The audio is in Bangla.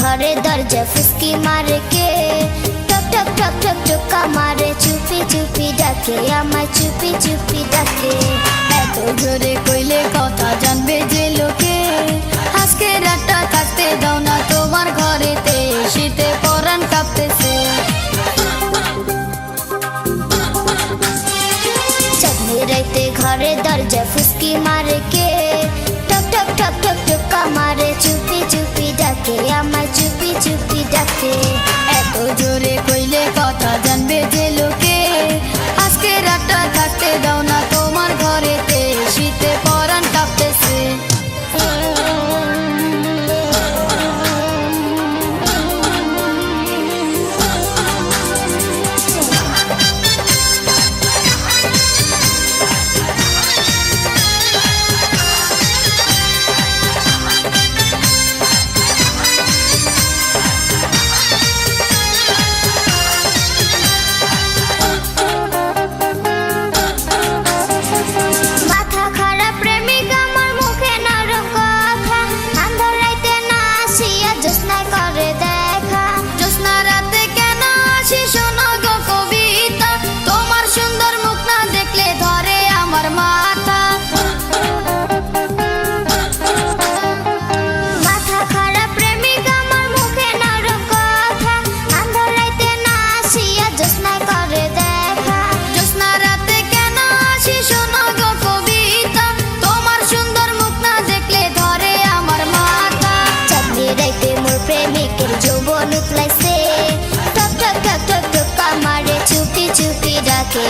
ঘরে দরজা ফুসকি মারে কে, টক টক টক টক টোকা মারে, চুপি চুপি ডাকে আমায়, চুপি চুপি ডাকে। এত জোরে কইলে কথা জানবে যে লোকে, আজকে রাতটা থাকতে দাও না তোমার ঘরেতে, শীতে পরাণ কাঁপতেছে। চাঁদনি রাইতে ঘরে দরজা ফুসকি মারে কে, টক টক টক টক টোকা মারে, চুপি চুপি ডাকে আমায়, চুপি চুপি ডাকে। এত জোরে কইলে কথা জানবে যে লোকে, আজকে রাতটা থাকতে দাও না তোমার ঘরেতে, শীতে পরাণ কাঁপতেছে। প্রেমিকের যৌবন উতলাইছে, টক টক টক টক টোকা মারে, চুপি চুপি ডাকে